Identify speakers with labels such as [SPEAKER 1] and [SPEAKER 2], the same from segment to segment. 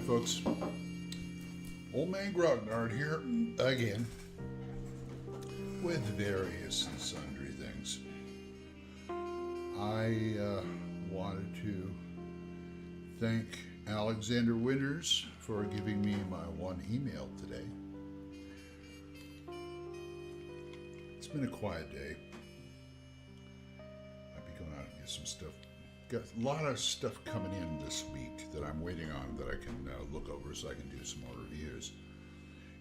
[SPEAKER 1] folks. Old Man Grognard here again with various and sundry things. I wanted to thank Alexander Winters for giving me my one email today. It's been a quiet day. I'll be going out and get some stuff. Got a lot of stuff coming in this week that I'm waiting on that I can look over so I can do some more reviews.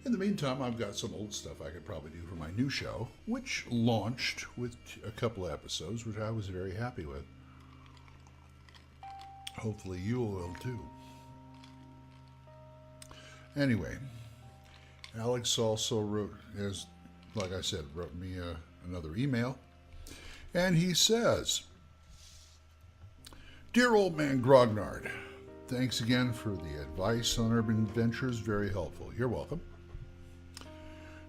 [SPEAKER 1] In the meantime, I've got some old stuff I could probably do for my new show, which launched with a couple of episodes, which I was very happy with. Hopefully you will too. Anyway, Alex also wrote, like I said, wrote me another email, and he says, "Dear Old Man Grognard, thanks again for the advice on urban adventures. Very helpful." You're welcome.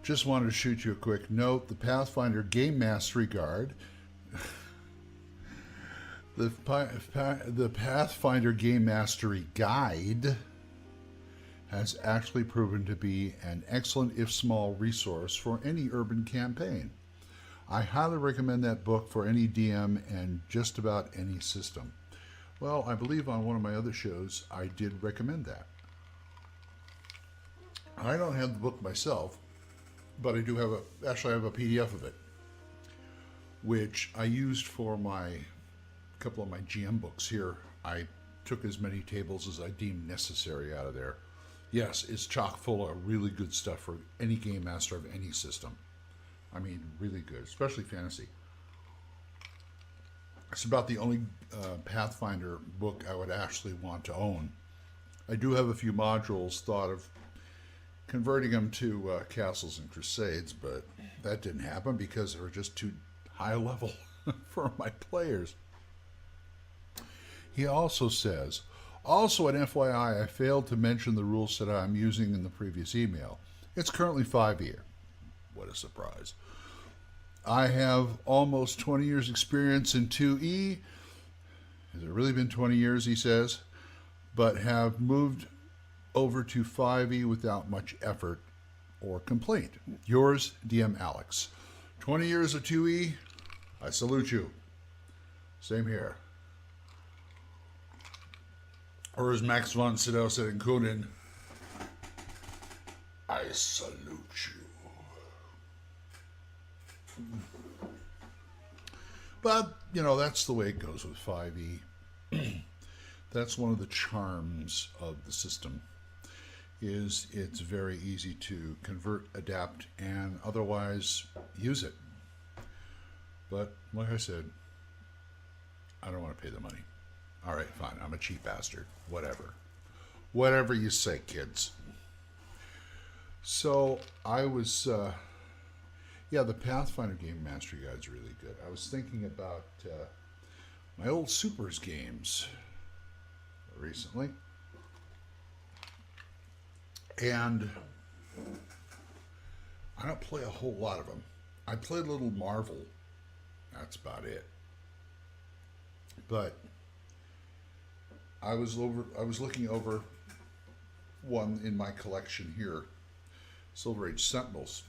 [SPEAKER 1] Just wanted to shoot you a quick note. The Pathfinder Game Mastery Guide, the Pathfinder Game Mastery Guide has actually proven to be an excellent, if small, resource for any urban campaign. I highly recommend that book for any DM and just about any system. Well, I believe on one of my other shows, I did recommend that. I don't have the book myself, but I do have I have a PDF of it, which I used for a couple of my GM books here. I took as many tables as I deemed necessary out of there. Yes, it's chock full of really good stuff for any game master of any system. I mean, really good, especially fantasy. It's about the only Pathfinder book I would actually want to own. I do have a few modules, thought of converting them to Castles and Crusades, but that didn't happen because they were just too high level for my players. He also says, also an FYI, I failed to mention the rule set I'm using in the previous email. It's currently 5e. What a surprise. I have almost 20 years experience in 2E. Has it really been 20 years, he says? But have moved over to 5E without much effort or complaint. Yours, DM Alex. 20 years of 2E, I salute you. Same here. Or as Max von Sydow said in Conan, I salute you. But, that's the way it goes with 5e. That's one of the charms of the system, is it's very easy to convert, adapt, and otherwise use it. But, like I said, I don't want to pay the money. All right, fine, I'm a cheap bastard. Whatever. Whatever you say, kids. So, I was... the Pathfinder Game Mastery Guide is really good. I was thinking about my old Supers games recently. And I don't play a whole lot of them. I played a little Marvel. That's about it. But I was looking over one in my collection here, Silver Age Sentinels,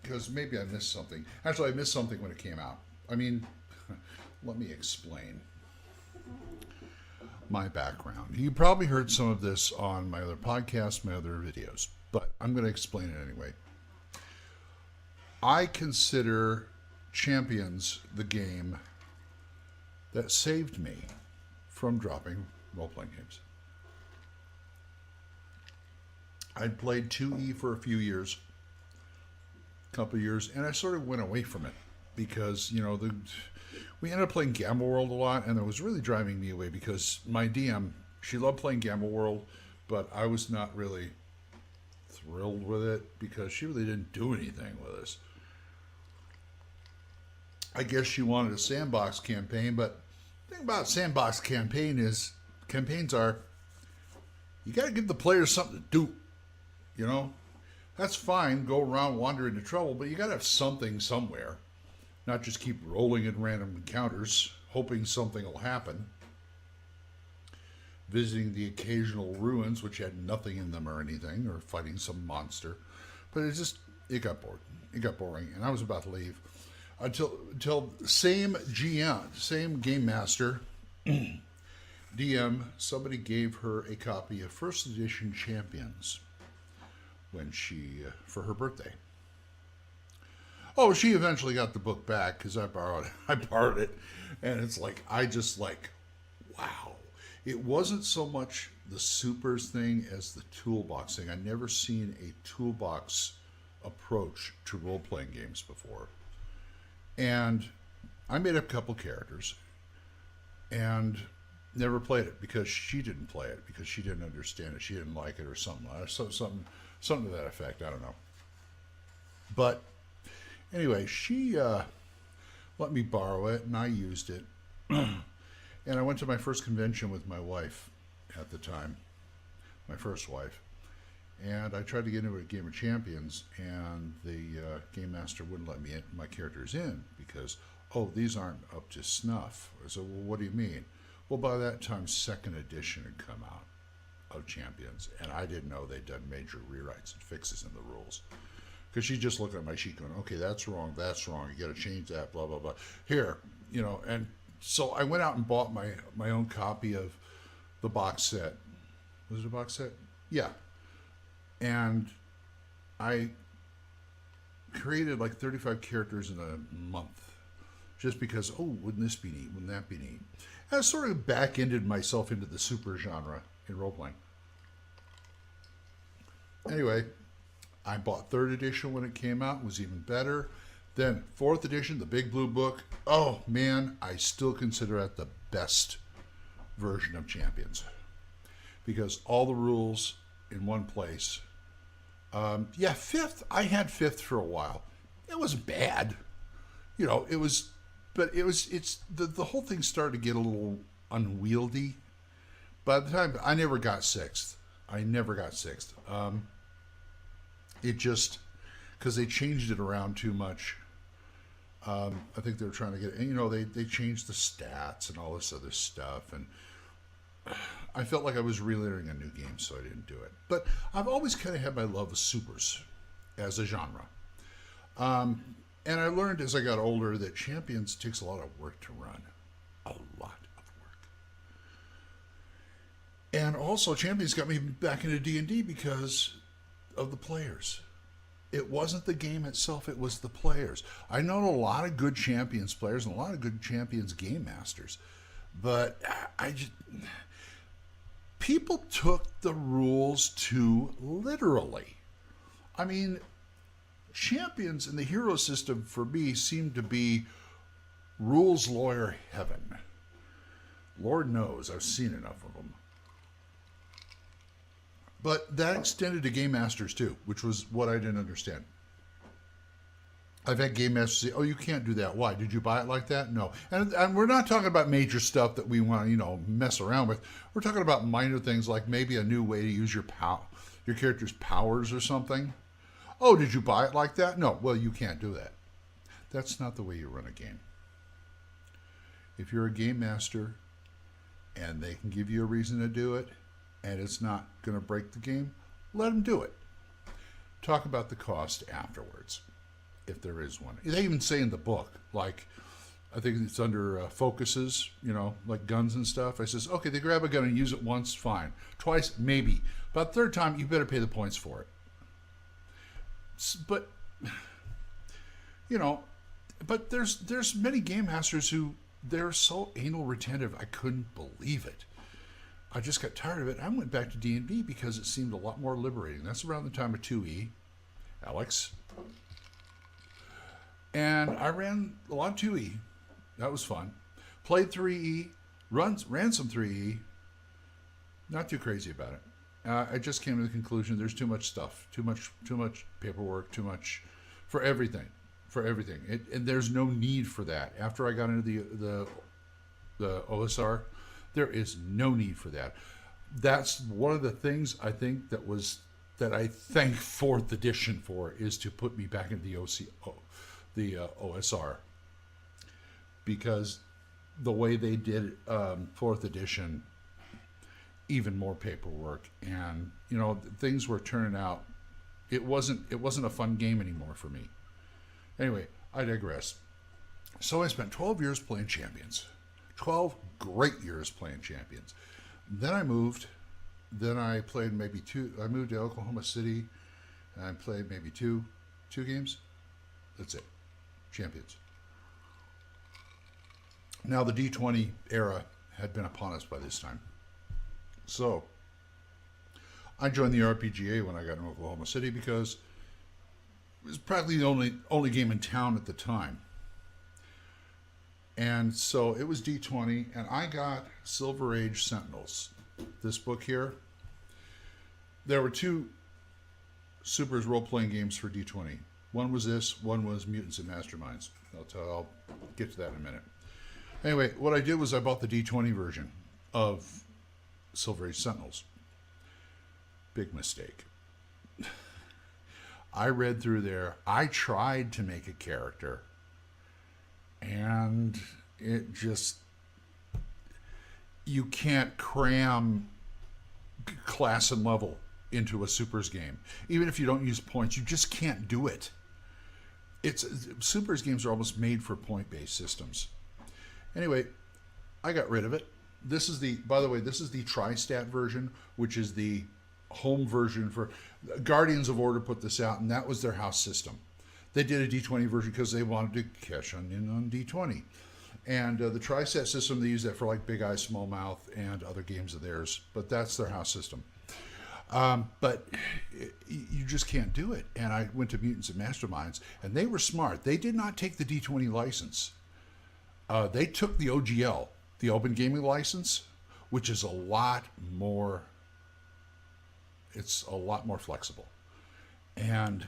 [SPEAKER 1] because maybe I missed something. Actually, I missed something when it came out. I mean, let me explain my background. You probably heard some of this on my other podcasts, my other videos, but I'm going to explain it anyway. I consider Champions the game that saved me from dropping role-playing games. I'd played 2E for a few years, couple of years, and I sort of went away from it because we ended up playing Gamma World a lot, and it was really driving me away because my DM, she loved playing Gamma World, but I was not really thrilled with it because she really didn't do anything with us. I guess she wanted a sandbox campaign, but the thing about sandbox campaigns are you got to give the players something to do. That's fine, go around wandering into trouble, but you got to have something somewhere. Not just keep rolling in random encounters, hoping something will happen. visiting the occasional ruins, which had nothing in them or anything, or fighting some monster. But it got bored. It got boring, and I was about to leave until same GM, same game master, DM. Somebody gave her a copy of first edition Champions when she for her birthday. Oh, she eventually got the book back because I borrowed it, and it's like wow. It wasn't so much the supers thing as the toolbox thing. I'd never seen a toolbox approach to role playing games before, and I made up a couple characters, and never played it because she didn't play it because she didn't understand it. She didn't like it or something to that effect. I don't know, but. Anyway, she let me borrow it, and I used it. And I went to my first convention with my wife at the time, my first wife. And I tried to get into a Game of Champions, and the game master wouldn't let me my characters in because, oh, these aren't up to snuff. I said, well, what do you mean? Well, by that time, second edition had come out of Champions, and I didn't know they'd done major rewrites and fixes in the rules. Because she's just looking at my sheet going, okay, that's wrong, you got to change that, blah, blah, blah. Here, and so I went out and bought my own copy of the box set. Was it a box set? Yeah. And I created like 35 characters in a month just because, oh, wouldn't this be neat? Wouldn't that be neat? And I sort of back-ended myself into the super genre in role-playing. Anyway, I bought 3rd edition when it came out. It was even better. Then 4th edition, the big blue book. Oh, man, I still consider that the best version of Champions. Because all the rules in one place. 5th. I had 5th for a while. It wasn't bad. It was... But the whole thing started to get a little unwieldy. By the time... I never got 6th. It just, because they changed it around too much. I think they were trying to get, they changed the stats and all this other stuff. And I felt like I was relearning a new game, so I didn't do it. But I've always kind of had my love of supers as a genre. And I learned as I got older that Champions takes a lot of work to run. A lot of work. And also, Champions got me back into D&D because of the players. It wasn't the game itself, it was the players. I know a lot of good Champions players and a lot of good Champions game masters, but people took the rules too literally. I mean, Champions in the hero system for me seemed to be rules lawyer heaven. Lord knows I've seen enough of them. But that extended to game masters too, which was what I didn't understand. I've had game masters say, oh, you can't do that. Why? Did you buy it like that? No. And we're not talking about major stuff that we want to, mess around with. We're talking about minor things like maybe a new way to use your character's powers or something. Oh, did you buy it like that? No. Well, you can't do that. That's not the way you run a game. If you're a game master and they can give you a reason to do it, and it's not going to break the game, let them do it. Talk about the cost afterwards, if there is one. They even say in the book, like, I think it's under focuses, like guns and stuff. I says, okay, they grab a gun and use it once, fine. Twice, maybe. But third time, you better pay the points for it. But, but there's many game masters who, they're so anal retentive, I couldn't believe it. I just got tired of it. I went back to D&D because it seemed a lot more liberating. That's around the time of 2E, Alex. And I ran a lot of 2E. That was fun. Played 3E, ran some 3E. Not too crazy about it. I just came to the conclusion there's too much stuff, too much paperwork, too much for everything. And there's no need for that. After I got into the OSR, there is no need for that. That's one of the things I think that I thank 4th edition for, is to put me back into the OSR, because the way they did 4th edition, even more paperwork, and things were turning out. It wasn't a fun game anymore for me. Anyway, I digress. So I spent 12 years playing Champions. 12 great years playing Champions. Then I moved. Then I played maybe two. I moved to Oklahoma City, and I played maybe two games. That's it. Champions. Now the D20 era had been upon us by this time. So I joined the RPGA when I got in Oklahoma City because it was practically the only game in town at the time. And so it was D20, and I got Silver Age Sentinels. This book here. There were two Supers role-playing games for D20. One was this, one was Mutants and Masterminds. I'll get to that in a minute. Anyway, what I did was I bought the D20 version of Silver Age Sentinels. Big mistake. I read through there. I tried to make a character, and it just... You can't cram class and level into a Supers game. Even if you don't use points, you just can't do it. Supers games are almost made for point-based systems. Anyway, I got rid of it. By the way, this is the Tri-Stat version, which is the home version for Guardians of Order put this out, and that was their house system. They did a D20 version because they wanted to cash on D20. And the Tri-Stat system, they use that for like Big Eye, Small Mouth, and other games of theirs. But that's their house system. But you just can't do it. And I went to Mutants and Masterminds, and they were smart. They did not take the D20 license. They took the OGL, the Open Gaming License, which is a lot more flexible. And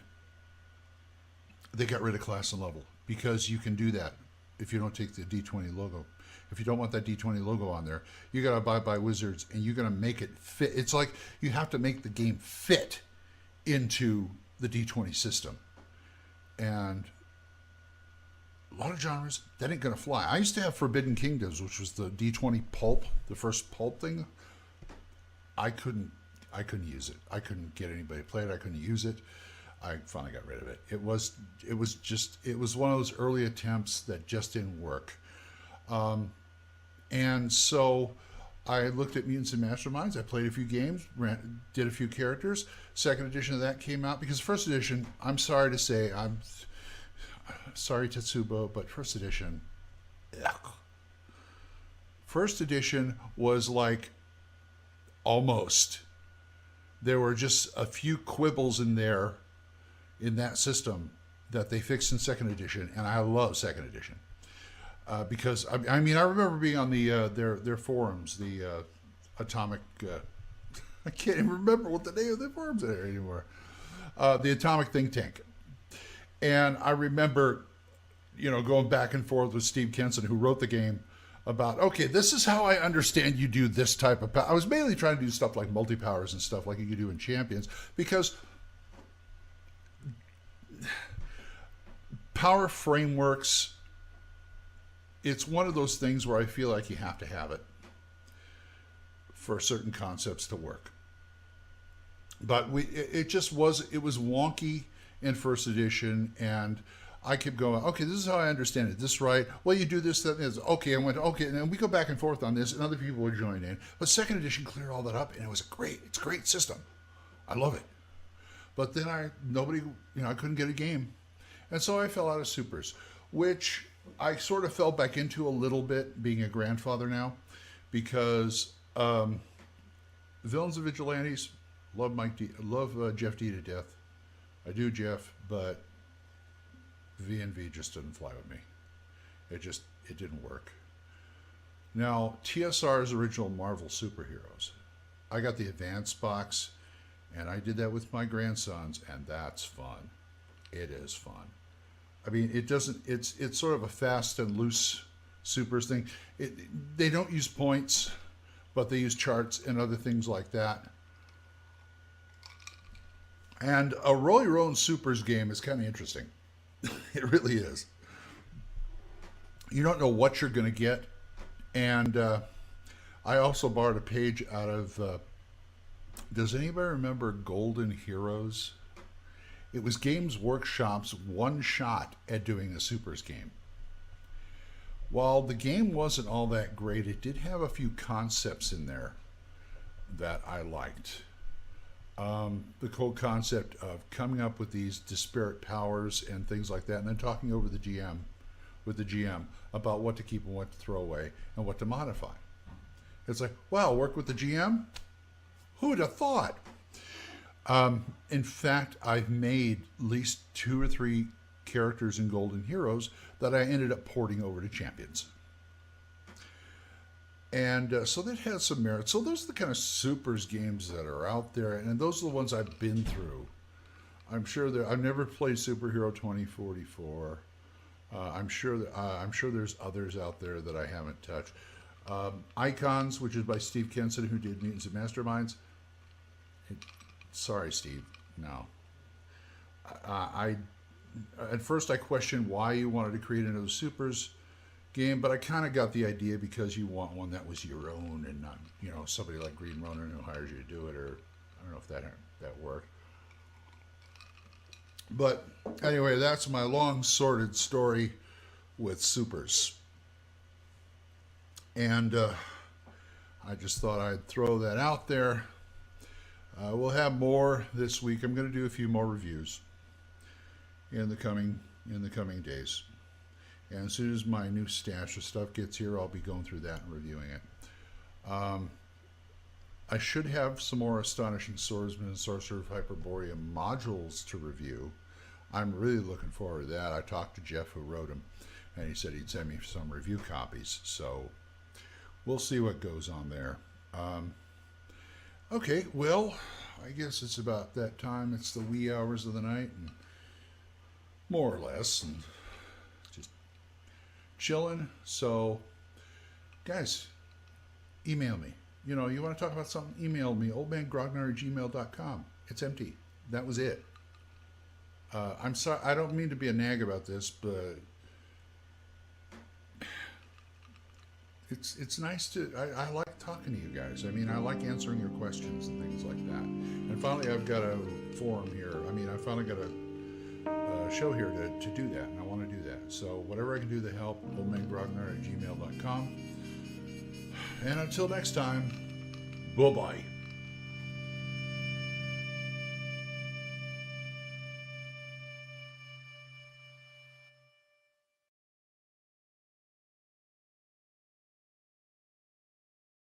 [SPEAKER 1] they got rid of class and level because you can do that if you don't take the D20 logo. If you don't want that D20 logo on there, you got to abide by Wizards, and you're going to make it fit. It's like you have to make the game fit into the D20 system. And a lot of genres, that ain't going to fly. I used to have Forbidden Kingdoms, which was the D20 pulp, the first pulp thing. I couldn't use it. I couldn't get anybody to play it. I couldn't use it. I finally got rid of it. It was one of those early attempts that just didn't work. And so I looked at Mutants and Masterminds. I played a few games, did a few characters. Second edition of that came out because first edition, I'm sorry to say, I'm sorry Tetsubo, but first edition, ugh. First edition was like almost. There were just a few quibbles in there in that system that they fixed in second edition, and I love second edition. Because I remember being on the their forums, the Atomic. I can't even remember what the name of the forums are anymore. The Atomic Think Tank, and I remember, going back and forth with Steve Kenson, who wrote the game, about okay, this is how I understand you do this type of. I was mainly trying to do stuff like multi-powers and stuff like you could do in Champions, because power frameworks. It's one of those things where I feel like you have to have it for certain concepts to work. But it was wonky in first edition, and I kept going, okay, this is how I understand it. This right? Well, you do this, that, this. Okay, I went, okay, and then we go back and forth on this, and other people would join in. But second edition cleared all that up, and it's a great system. I love it. But then I couldn't get a game. And so I fell out of Supers, which I sort of fell back into a little bit, being a grandfather now, because Villains and Vigilantes, love Jeff D to death. I do, Jeff, but V&V just didn't fly with me. It didn't work. Now, TSR's original Marvel superheroes. I got the advanced box, and I did that with my grandsons, and that's fun. It is fun. I mean, it's sort of a fast and loose Supers thing. They don't use points, but they use charts and other things like that. And a roll your own Supers game is kind of interesting. It really is. You don't know what you're going to get. And I also borrowed a page out of. Does anybody remember Golden Heroes? It was Games Workshop's one shot at doing a Supers game. While the game wasn't all that great, it did have a few concepts in there that I liked. The whole concept of coming up with these disparate powers and things like that, and then talking over the GM with the GM about what to keep and what to throw away and what to modify. It's like, wow, work with the GM? Who'd have thought? In fact, I've made at least 2 or 3 characters in Golden Heroes that I ended up porting over to Champions. And so that has some merit. So those are the kind of Supers games that are out there, and those are the ones I've been through. I'm sure that I've never played Superhero 2044. I'm sure there's others out there that I haven't touched. Icons, which is by Steve Kenson, who did Mutants and Masterminds. Sorry, Steve. No. At first I questioned why you wanted to create another Supers game, but I kind of got the idea because you want one that was your own and not, somebody like Green Ronin who hires you to do it, or I don't know if that worked. But anyway, that's my long sordid story with Supers. And I just thought I'd throw that out there. We'll have more this week. I'm going to do a few more reviews in the coming days. And as soon as my new stash of stuff gets here, I'll be going through that and reviewing it. I should have some more Astonishing Swordsman and Sorcerer of Hyperborea modules to review. I'm really looking forward to that. I talked to Jeff, who wrote them, and he said he'd send me some review copies. So we'll see what goes on there. Okay, well, I guess it's about that time. It's the wee hours of the night, and more or less, and just chilling. So, guys, email me. You want to talk about something? Email me, oldmangrognard@gmail.com. It's empty. That was it. I'm sorry. I don't mean to be a nag about this, but it's nice to. I like talking to you guys. I mean, I like answering your questions and things like that. And finally, I've got a forum here. I finally got a show here to do that, and I want to do that. So whatever I can do to help, oldmangrognard@gmail.com. And until next time, bye-bye.